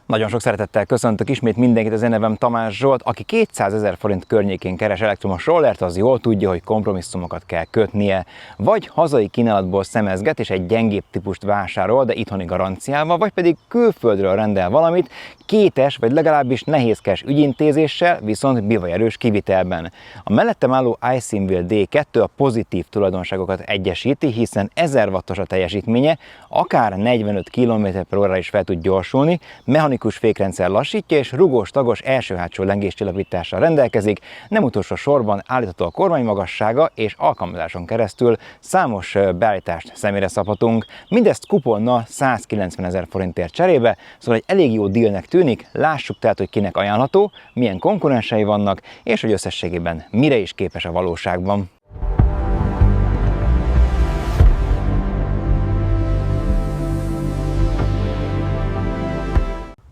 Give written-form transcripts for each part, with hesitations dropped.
Nagyon sok szeretettel köszöntök ismét mindenkit, az én nevem Tamás Zsolt. Aki 200 000 forint környékén keres elektromos rollert, az jól tudja, hogy kompromisszumokat kell kötnie. Vagy hazai kínálatból szemezget és egy gyengébb típust vásárol, de itthoni garanciával, vagy pedig külföldről rendel valamit, kétes vagy legalábbis nehézkes ügyintézéssel, viszont bivajerős kivitelben. A mellettem álló iSimWheel D2 a pozitív tulajdonságokat egyesíti, hiszen 1000 wattos a teljesítménye, akár 45 km/h is fel tud gyorsulni, mechanikus fékrendszer lassítja és rugós-tagos első-hátsó lengéscsillapítással rendelkezik, nem utolsó sorban állítható a kormánymagassága és alkalmazáson keresztül számos beállítást személyre szabhatunk. Mindezt kuponnal 190 000 forintért cserébe, szóval egy elég jó dealnek tűnik, lássuk tehát, hogy kinek ajánlható, milyen konkurensei vannak, és hogy összességében mire is képes a valóságban.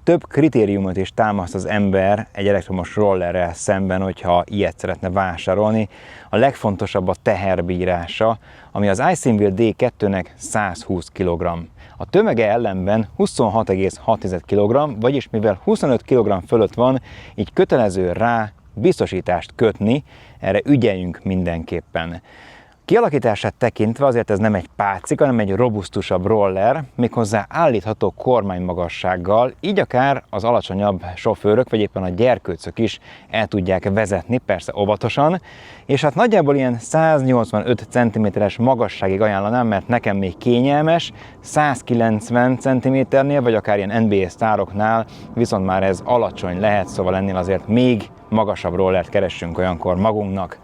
Több kritériumot is támaszt az ember egy elektromos rollerrel szemben, hogyha ilyet szeretne vásárolni. A legfontosabb a teherbírása, ami az iSimWheel D2-nek 120 kg. A tömege ellenben 26,6 kg, vagyis mivel 25 kg fölött van, így kötelező rá biztosítást kötni, erre ügyeljünk mindenképpen. Kialakítását tekintve azért ez nem egy pácika, hanem egy robusztusabb roller, méghozzá állítható kormánymagassággal, így akár az alacsonyabb sofőrök, vagy éppen a gyerkőcök is el tudják vezetni, persze óvatosan, és hát nagyjából ilyen 185 cm-es magasságig ajánlanám, mert nekem még kényelmes, 190 cm-nél, vagy akár ilyen NBA sztároknál viszont már ez alacsony lehet, szóval ennél azért még magasabb rollert keressünk olyankor magunknak.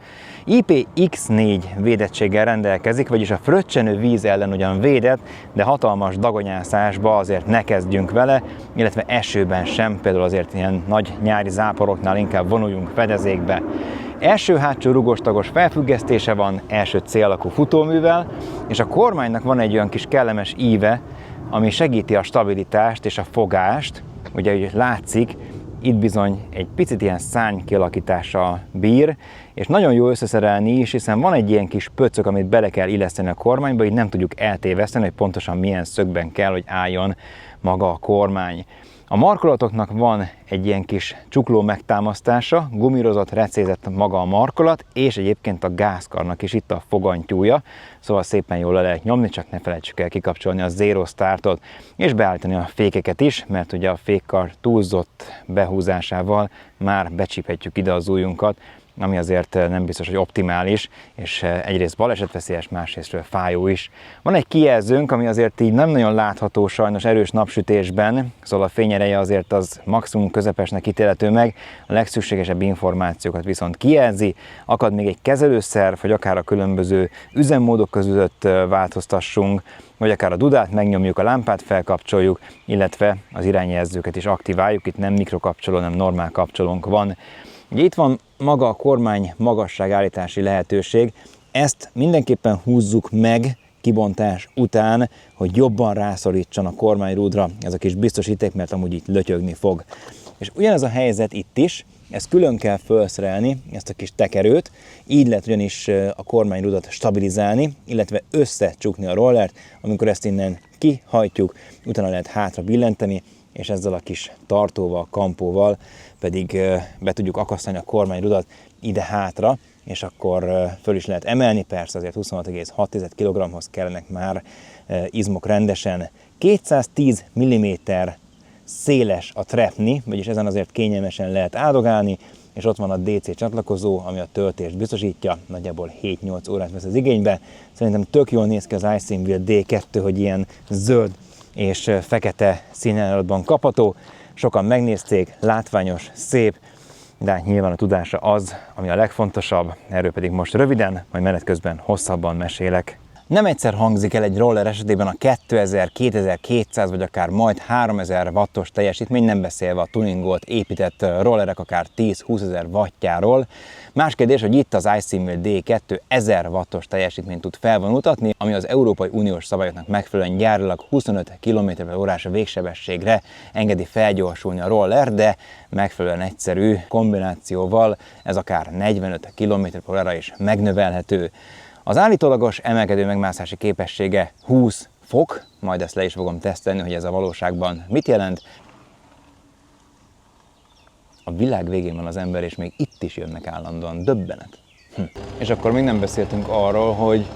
IPX4 védettséggel rendelkezik, vagyis a fröccsenő víz ellen ugyan védett, de hatalmas dagonyászásba azért ne kezdjünk vele, illetve esőben sem, például azért ilyen nagy nyári záporoknál inkább vonuljunk fedezékbe. Első-hátsó rugós-tagos felfüggesztése van, első C-alakú futóművel, és a kormánynak van egy olyan kis kellemes íve, ami segíti a stabilitást és a fogást. Ugye, hogy látszik, itt bizony egy picit ilyen szárny kialakítással bír, és nagyon jó összeszerelni is, hiszen van egy ilyen kis pöcök, amit bele kell illeszteni a kormányba, így nem tudjuk eltéveszteni, hogy pontosan milyen szögben kell, hogy álljon maga a kormány. A markolatoknak van egy ilyen kis csukló megtámasztása, gumírozott, recézett maga a markolat, és egyébként a gázkarnak is itt a fogantyúja, szóval szépen jól le lehet nyomni, csak ne felejtsük el kikapcsolni a Zero Startot, és beállítani a fékeket is, mert ugye a fékkar túlzott behúzásával már becsíphetjük ide az ujjunkat, ami azért nem biztos, hogy optimális, és egyrészt balesetveszélyes, másrésztről fájó is. Van egy kijelzőnk, ami azért így nem nagyon látható sajnos erős napsütésben, szóval a fényereje azért az maximum közepesnek ítélhető meg, a legszükségesebb információkat viszont kijelzi, akad még egy kezelőszerv, hogy akár a különböző üzemmódok között változtassunk, vagy akár a dudát megnyomjuk, a lámpát felkapcsoljuk, illetve az irányjelzőket is aktiváljuk, itt nem mikrokapcsoló, nem normál kapcsolónk van. Ugye itt van maga a kormány magasságállítási lehetőség, ezt mindenképpen húzzuk meg kibontás után, hogy jobban rászorítson a kormányrúdra ez a kis biztosíték, mert amúgy itt lötyögni fog. És ugyanez a helyzet itt is, ezt külön kell felszerelni, ezt a kis tekerőt, így lehet ugyanis a kormányrudat stabilizálni, illetve összecsukni a rollert, amikor ezt innen kihajtjuk, utána lehet hátra billenteni, és ezzel a kis tartóval, kampóval pedig be tudjuk akasztani a kormányrudat ide-hátra, és akkor föl is lehet emelni, persze azért 26,6 kg-hoz kellenek már izmok rendesen. 210 mm széles a trepni, vagyis ezen azért kényelmesen lehet áldogálni, és ott van a DC csatlakozó, ami a töltést biztosítja, nagyjából 7-8 órát vesz az igénybe. Szerintem tök jól néz ki az iSimWheel D2, hogy ilyen zöld és fekete színeletben kapható. Sokan megnézték, látványos, szép, de hát nyilván a tudása az, ami a legfontosabb, erről pedig most röviden, majd menet közben hosszabban mesélek. Nem egyszer hangzik el egy roller esetében a 2000, 2200 vagy akár majd 3000 wattos teljesítmény, nem beszélve a tuningolt épített rollerek akár 10-20 000 wattjáról. Más kérdés, hogy itt az iSimWheel D2 1000 wattos teljesítményt tud felvonultatni, ami az Európai Uniós szabályoknak megfelelően gyárilag 25 km/h végsebességre engedi felgyorsulni a roller, de megfelelően egyszerű kombinációval ez akár 45 km/h is megnövelhető. Az állítólagos emelkedő megmászási képessége 20 fok, majd ezt le is fogom tesztelni, hogy ez a valóságban mit jelent. a világ végén van az ember, és még itt is jönnek állandóan, döbbenet. És akkor még nem beszéltünk arról, hogy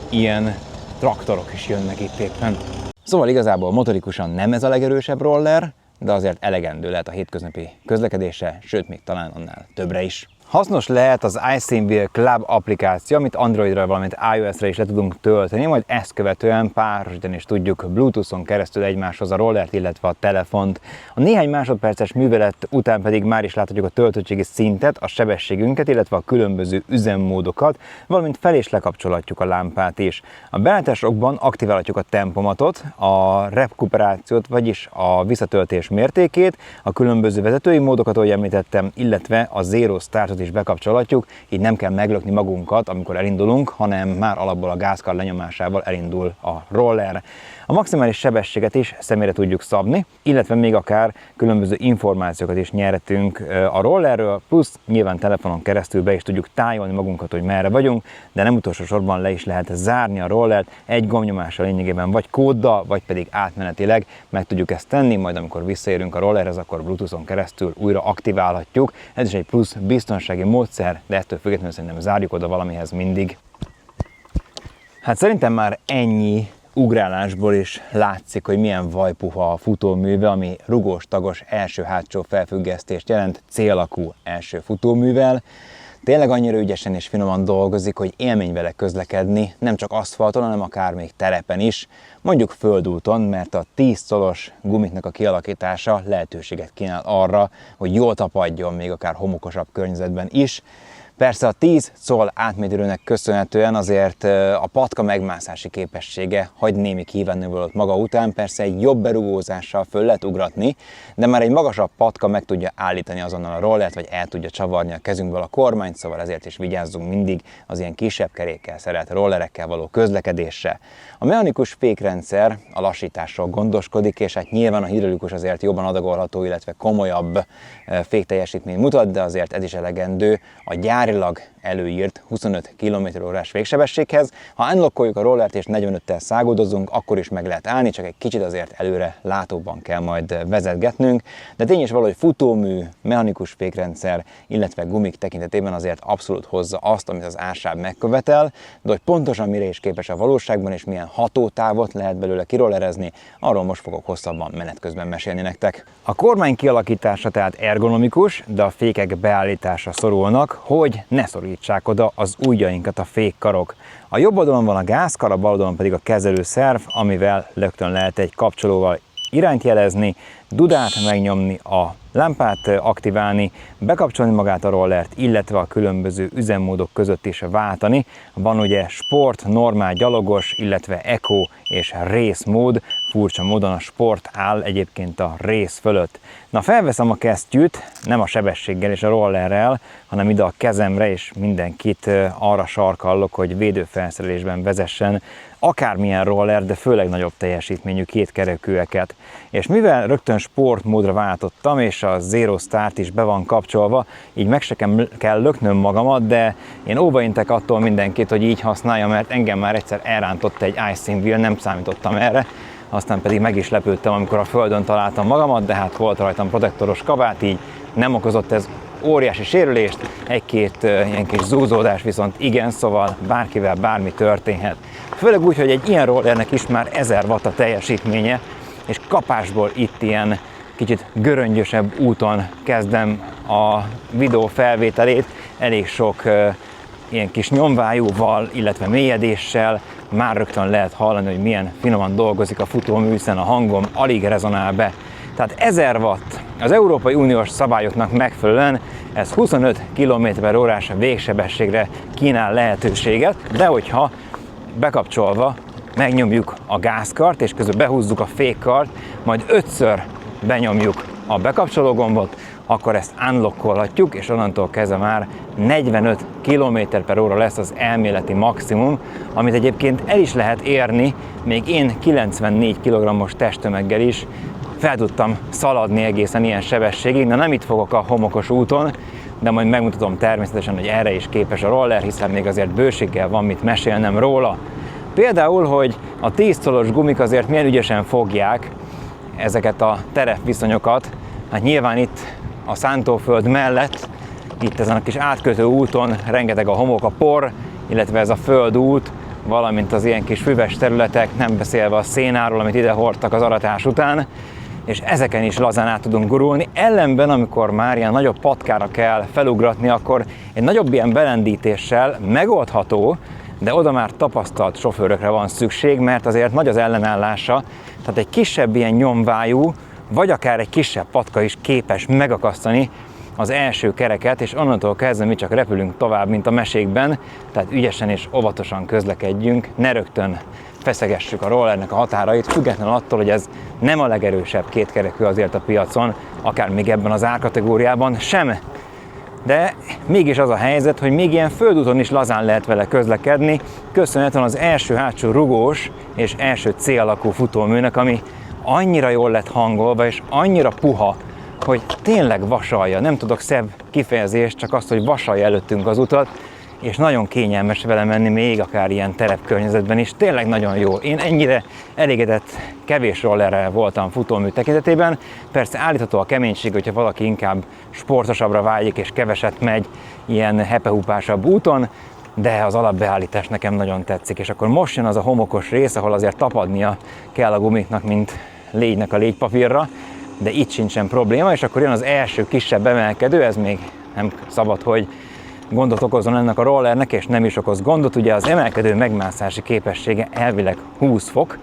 ilyen traktorok is jönnek itt éppen. Szóval igazából motorikusan nem ez a legerősebb roller, de azért elegendő lehet a hétköznapi közlekedésre, sőt még talán annál többre is. Hasznos lehet az iSimWheel Club applikáció, amit Androidra, valamint iOS-re is le tudunk tölteni, majd ezt követően párosítani is tudjuk Bluetooth-on keresztül egymáshoz a rollert, illetve a telefont. A néhány másodperces művelet után pedig már is láthatjuk a töltöttségi szintet, a sebességünket, illetve a különböző üzemmódokat, valamint fel- és lekapcsolhatjuk a lámpát is. A beállításokban aktiválhatjuk a tempomatot, a rekuperációt, vagyis a visszatöltés mértékét, a különböző vezetői módokat, ahogy említettem, illetve a Zero Startot is bekapcsolhatjuk, így nem kell meglökni magunkat, amikor elindulunk, hanem már alapból a gázkar lenyomásával elindul a roller. A maximális sebességet is személyre tudjuk szabni, illetve még akár különböző információkat is nyerhetünk a rollerről, plusz nyilván telefonon keresztül be is tudjuk tájolni magunkat, hogy merre vagyunk, de nem utolsó sorban le is lehet zárni a rollert egy gombnyomással lényegében, vagy kóddal, vagy pedig átmenetileg meg tudjuk ezt tenni, majd amikor visszaérünk a rollerhez, akkor Bluetooth-on keresztül újra aktiválhatjuk. Ez is egy plusz biztonsági módszer, de ettől függetlenül szerintem zárjuk oda valamihez mindig. Hát szerintem már ennyi ugrálásból is látszik, hogy milyen vajpuha a futóműve, ami rugós-tagos első-hátsó felfüggesztést jelent C-alakú első futóművel. Tényleg annyira ügyesen és finoman dolgozik, hogy élmény vele közlekedni, nem csak aszfalton, hanem akár még terepen is, mondjuk földúton, mert a 10 szolos gumiknak a kialakítása lehetőséget kínál arra, hogy jól tapadjon még akár homokosabb környezetben is. Persze a 10 szol átmérőnek köszönhetően azért a patka megmászási képessége hagy némi kívánnivalót maga után, persze egy jobb berugózással föl lehet ugratni, de már egy magasabb patka meg tudja állítani azonnal a rollert, vagy el tudja csavarni a kezünkből a kormányt, szóval ezért is vigyázzunk mindig az ilyen kisebb kerékkel szerelt rollerekkel való közlekedésre. A mechanikus fékrendszer a lassításról gondoskodik, és hát nyilván a hidraulikus azért jobban adagolható, illetve komolyabb fékteljesítményt mutat, de azért ez is elegendő a gyárilag előírt 25 km/h végsebességhez. Ha unlockoljuk a rollert és 45-tel száguldozunk, akkor is meg lehet állni, csak egy kicsit azért előre látóban kell majd vezetgetnünk. De tény is valahogy futómű, mechanikus fékrendszer, illetve gumik tekintetében azért abszolút hozza azt, amit az ársáv megkövetel, de hogy pontosan mire is képes a valóságban és milyen hatótávot lehet belőle kirollerezni, arról most fogok hosszabban menet közben mesélni nektek. A kormány kialakítása tehát ergonomikus, de a fékek beállítása szorulnak, hogy ne szorítsák oda az ujjainkat a fékkarok. A jobb oldalon van a gázkar, a bal oldalon pedig a kezelőszerv, amivel rögtön lehet egy kapcsolóval irányt jelezni, dudát megnyomni, a lámpát aktiválni, bekapcsolni magát a rollert, illetve a különböző üzemmódok között is váltani. Van ugye sport, normál, gyalogos, illetve eco és race mód. Furcsa módon a sport áll egyébként a race fölött. Na, felveszem a kesztyűt, nem a sebességgel és a rollerrel, hanem ide a kezemre, és mindenkit arra sarkallok, hogy védőfelszerelésben vezessen akármilyen roller, de főleg nagyobb teljesítményű kétkerekűeket. És mivel rögtön sportmódra váltottam, és a Zero Start is be van kapcsolva, így meg se kell löknöm magamat, de én óvaintek attól mindenkit, hogy így használja, mert engem már egyszer elrántott egy iSimWheel, nem számítottam erre, aztán pedig meg is lepődtem, amikor a földön találtam magamat, de hát volt rajtam protektoros kabát, így nem okozott ez óriási sérülést, egy-két ilyen kis zúzódás viszont igen, szóval bárkivel bármi történhet. Főleg úgy, hogy egy ilyen rollernek is már 1000 watt a teljesítménye, és kapásból itt ilyen kicsit göröngyösebb úton kezdem a videó felvételét, elég sok ilyen kis nyomvájúval, illetve mélyedéssel már rögtön lehet hallani, hogy milyen finoman dolgozik a futómű, hiszen a hangom alig rezonál be. Tehát 1000 watt az Európai Uniós szabályoknak megfelelően, ez 25 km/h végsebességre kínál lehetőséget, de hogyha bekapcsolva megnyomjuk a gázkart, és közben behúzzuk a fékkart, majd 5-ször benyomjuk a bekapcsoló gombot, akkor ezt unlockolhatjuk, és onnantól kezdve már 45 km/h lesz az elméleti maximum, amit egyébként el is lehet érni, még én 94 kg-os testtömeggel is fel tudtam szaladni egészen ilyen sebességig. Na, nem itt fogok a homokos úton, de majd megmutatom természetesen, hogy erre is képes a roller, hiszen még azért bőséggel van mit mesélnem róla. Például, hogy a 10 szolos gumik azért milyen ügyesen fogják ezeket a terepviszonyokat. Hát nyilván itt a szántóföld mellett, itt ezen a kis átkötő úton rengeteg a homok, a por, illetve ez a földút, valamint az ilyen kis füves területek, nem beszélve a szénáról, amit ide hordtak az aratás után, és ezeken is lazán át tudunk gurulni. Ellenben, amikor már ilyen nagyobb patkára kell felugratni, akkor egy nagyobb ilyen belendítéssel megoldható, de oda már tapasztalt sofőrökre van szükség, mert azért nagy az ellenállása, tehát egy kisebb ilyen nyomvájú, vagy akár egy kisebb patka is képes megakasztani az első kereket, és onnantól kezdve mi csak repülünk tovább, mint a mesékben, tehát ügyesen és óvatosan közlekedjünk, ne rögtön feszegessük a rollernek a határait, függetlenül attól, hogy ez nem a legerősebb kétkerekű azért a piacon, akár még ebben az árkategóriában sem. De mégis az a helyzet, hogy még ilyen földúton is lazán lehet vele közlekedni, köszönhetően az első-hátsó rugós és első C-alakú futóműnek, ami annyira jól lett hangolva és annyira puha, hogy tényleg vasalja, nem tudok szebb kifejezést, csak azt, hogy vasalja előttünk az utat, és nagyon kényelmes vele menni, még akár ilyen terepkörnyezetben is, tényleg nagyon jó. Én ennyire elégedett kevés rollerrel voltam futómű tekintetében, persze állítható a keménység, hogyha valaki inkább sportosabbra vágyik és keveset megy ilyen hepehúpásabb úton, de az alapbeállítás nekem nagyon tetszik, és akkor most jön az a homokos rész, ahol azért tapadnia kell a gumiknak, mint légynek a légypapírra, de itt sincsen probléma, és akkor jön az első kisebb emelkedő, ez még nem szabad, hogy gondot okozzon ennek a rollernek, és nem is okoz gondot, ugye az emelkedő megmászási képessége elvileg 20 fok,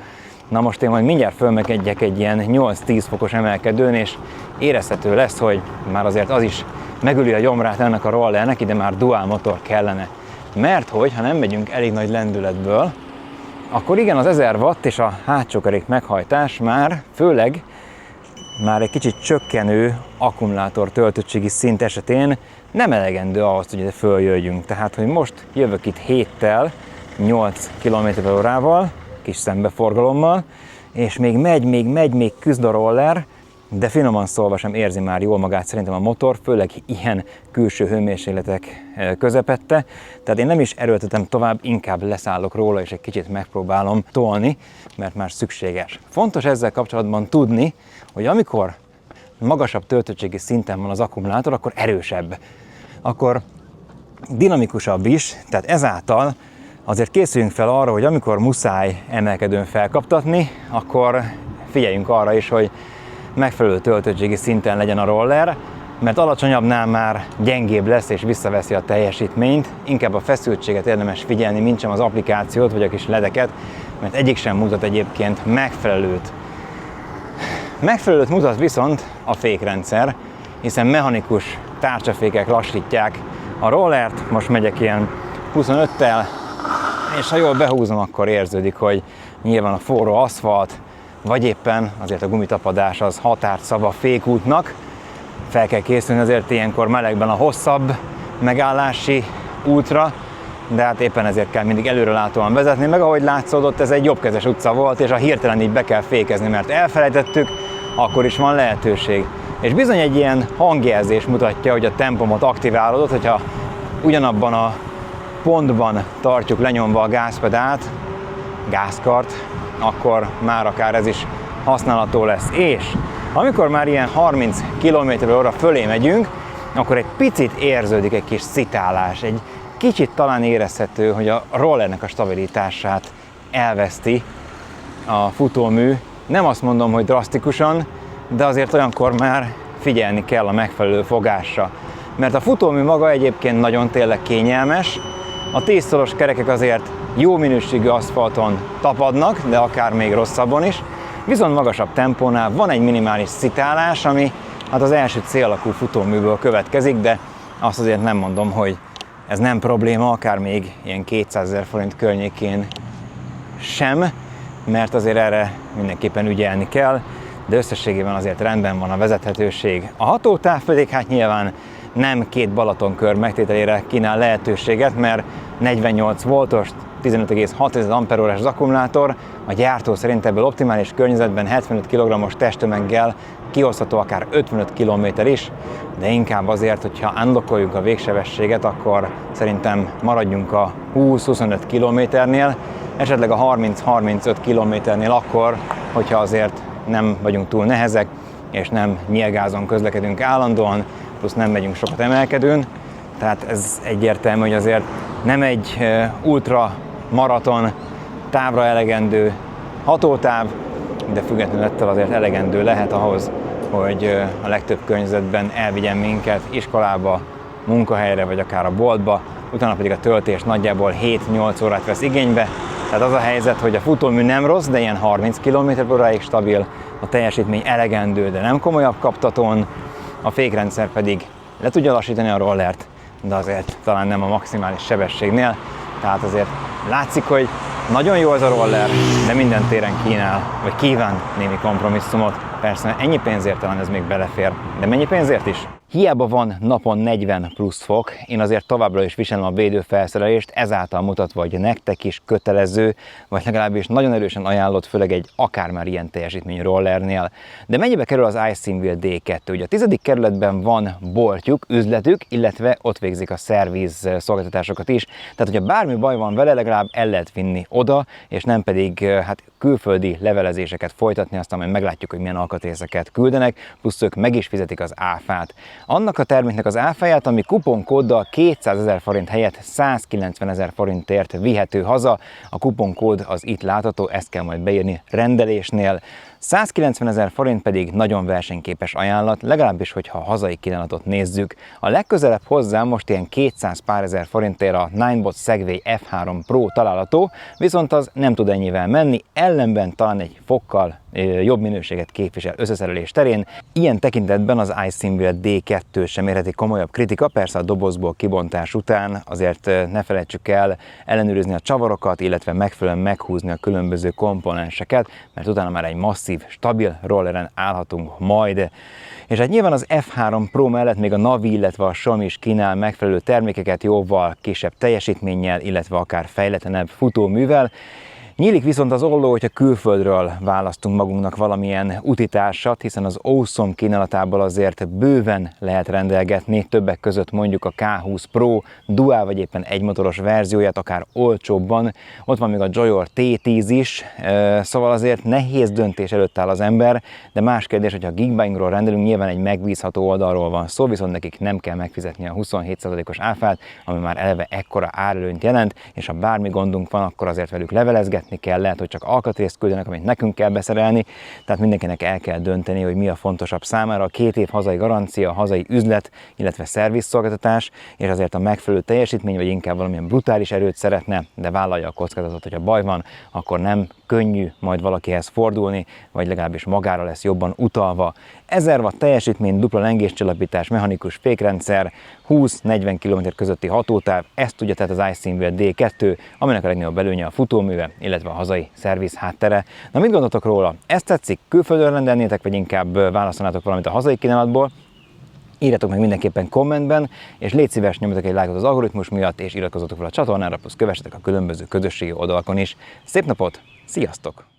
na most én majd mindjárt fölmegyek egy ilyen 8-10 fokos emelkedőn, és érezhető lesz, hogy már azért az is megüli a gyomrát ennek a rollernek, ide már dual motor kellene. Mert hogy, ha nem megyünk elég nagy lendületből, akkor igen, az 1000 watt és a hátsó kerék meghajtás már, főleg már egy kicsit csökkenő akkumulátor töltöttségi szint esetén nem elegendő ahhoz, hogy ide följöjjünk. Tehát, hogy most jövök itt 7-tel, 8 km/h, kis szembeforgalommal, és még küzd a roller, de finoman szólva sem érzi már jól magát szerintem a motor, főleg ilyen külső hőmérsékletek közepette. Tehát én nem is erőltetem tovább, inkább leszállok róla, és egy kicsit megpróbálom tolni, mert már szükséges. Fontos ezzel kapcsolatban tudni, hogy amikor magasabb töltöttségi szinten van az akkumulátor, akkor erősebb, akkor dinamikusabb is, tehát ezáltal azért készüljünk fel arra, hogy amikor muszáj emelkedőn felkaptatni, akkor figyeljünk arra is, hogy megfelelő töltöttségi szinten legyen a roller, mert alacsonyabbnál már gyengébb lesz és visszaveszi a teljesítményt, inkább a feszültséget érdemes figyelni, mint sem az applikációt vagy a kis ledeket, mert egyik sem mutat egyébként megfelelőt. Megfelelőt mutat viszont a fékrendszer, hiszen mechanikus tárcsafékek lassítják a rollert, most megyek ilyen 25-tel, és ha jól behúzom, akkor érződik, hogy nyilván a forró aszfalt, vagy éppen azért a gumitapadás az határt szab a fékútnak. Fel kell készülni azért ilyenkor melegben a hosszabb megállási útra, de hát éppen ezért kell mindig előrelátóan vezetni, meg ahogy látszódott, ez egy jobbkezes utca volt, és ha hirtelen így be kell fékezni, mert elfelejtettük, akkor is van lehetőség. És bizony egy ilyen hangjelzés mutatja, hogy a tempomod aktiválódott, hogyha ugyanabban a pontban tartjuk lenyomva a gázpedált, gázkart, akkor már akár ez is használható lesz. És amikor már ilyen 30 km/h fölé megyünk, akkor egy picit érződik egy kis szitálás, egy kicsit talán érezhető, hogy a rollernek a stabilitását elveszti a futómű. Nem azt mondom, hogy drasztikusan, de azért olyankor már figyelni kell a megfelelő fogásra. Mert a futómű maga egyébként nagyon tényleg kényelmes, a 10 szoros kerekek azért jó minőségű aszfalton tapadnak, de akár még rosszabban is, viszont magasabb tempónál van egy minimális szitálás, ami hát az első C-alakú futóműből következik, de azt azért nem mondom, hogy ez nem probléma, akár még ilyen 200 000 forint környékén sem, mert azért erre mindenképpen ügyelni kell, de összességében azért rendben van a vezethetőség. A hatótáv pedig hát nyilván nem 2 Balatonkör megtételére kínál lehetőséget, mert 48 voltos, 15,6 amperórás az akkumulátor, a gyártó szerint ebből optimális környezetben 75 kg-os testtömeggel kihozható akár 55 km is, de inkább azért, hogyha unlockoljuk a végsebességet, akkor szerintem maradjunk a 20-25 km-nél, esetleg a 30-35 km-nél akkor, hogyha azért nem vagyunk túl nehezek, és nem nyílgázon közlekedünk állandóan, plusz nem megyünk sokat emelkedőn. Tehát ez egyértelmű, hogy azért nem egy ultra maraton távra elegendő hatótáv, de függetlenül ettől azért elegendő lehet ahhoz, hogy a legtöbb környezetben elvigyen minket iskolába, munkahelyre vagy akár a boltba, utána pedig a töltés nagyjából 7-8 órát vesz igénybe. Tehát az a helyzet, hogy a futómű nem rossz, de ilyen 30 km/h stabil, a teljesítmény elegendő, de nem komolyabb kaptatón, a fékrendszer pedig le tudja lassítani a rollert, de azért talán nem a maximális sebességnél. Tehát azért látszik, hogy nagyon jó az a roller, de minden téren kíván némi kompromisszumot. Persze ennyi pénzért talán ez még belefér, de mennyi pénzért is? Hiába van napon 40 plusz fok, én azért továbbra is viselem a védőfelszerelést, ezáltal mutatva, hogy nektek is kötelező, vagy legalábbis nagyon erősen ajánlott, főleg egy akár már ilyen teljesítményű rollernél. De mennyibe kerül az iSimWheel D2? Ugye a 10. kerületben van boltjuk, üzletük, illetve ott végzik a szerviz szolgáltatásokat is. Tehát, hogyha bármi baj van vele, legalább el lehet vinni oda, és nem pedig hát külföldi levelezéseket folytatni, aztán majd meglátjuk, hogy milyen alkatrészeket küldenek, plusz ők meg is fizetik az áfát. Annak a terméknek az áfáját, ami kuponkóddal 200 000 forint helyett 190 000 forintért vihető haza. A kuponkód az itt látható, ezt kell majd beírni rendelésnél. 190 000 forint pedig nagyon versenyképes ajánlat, legalábbis, hogyha a hazai kínálatot nézzük. A legközelebb hozzám most ilyen 200 pár ezer forintért a Ninebot Segway F3 Pro található, viszont az nem tud ennyivel menni, ellenben talán egy fokkal jobb minőséget képvisel összeszerelés terén. Ilyen tekintetben az iSimWheel D2 sem érheti komolyabb kritika, persze a dobozból kibontás után azért ne felejtsük el ellenőrizni a csavarokat, illetve megfelelően meghúzni a különböző komponenseket, mert utána már egy masszív, stabil rolleren állhatunk majd. És hát nyilván az F3 Pro mellett még a Navi, illetve a Xiaomi is kínál megfelelő termékeket jóval kisebb teljesítménnyel, illetve akár fejletlenebb futóművel. Nyílik viszont az olló, hogyha külföldről választunk magunknak valamilyen utitársat, hiszen az Awesome kínálatából azért bőven lehet rendelgetni, többek között mondjuk a K20 Pro dual vagy éppen egymotoros verzióját, akár olcsóbban. Ott van még a Joyor T10 is, szóval azért nehéz döntés előtt áll az ember, de más kérdés, hogyha a Geekbuyingról rendelünk, nyilván egy megbízható oldalról van szó, viszont nekik nem kell megfizetni a 27%-os áfát, ami már eleve ekkora árelőnyt jelent, és ha bármi gondunk van, akkor azért velük levelezgetni kell, lehet, hogy csak alkatrészt küldenek, amit nekünk kell beszerelni, tehát mindenkinek el kell dönteni, hogy mi a fontosabb számára, a 2 év hazai garancia, a hazai üzlet, illetve szervizszolgáltatás, és azért a megfelelő teljesítmény, vagy inkább valamilyen brutális erőt szeretne, de vállalja a kockázatot, hogyha baj van, akkor nem könnyű majd valakihez fordulni, vagy legalábbis magára lesz jobban utalva. 1000 watt teljesítmény, dupla lengéscsillapítás, mechanikus fékrendszer, 20-40 km közötti hatótáv, ezt tudja tehát az iSimWheel D2, aminek a legnagyobb előnye a futóműve, illetve a hazai szerviz háttere. Na, mit gondoltok róla? Ezt tetszik? Külföldön rendelnétek, vagy inkább választanátok valamit a hazai kínálatból? Írjatok meg mindenképpen kommentben, és légy szíves, nyomjatok egy lájkot az algoritmus miatt, és iratkozzatok fel a csatornára, plusz kövessetek a különböző közösségi oldalakon is. Szép napot, sziasztok!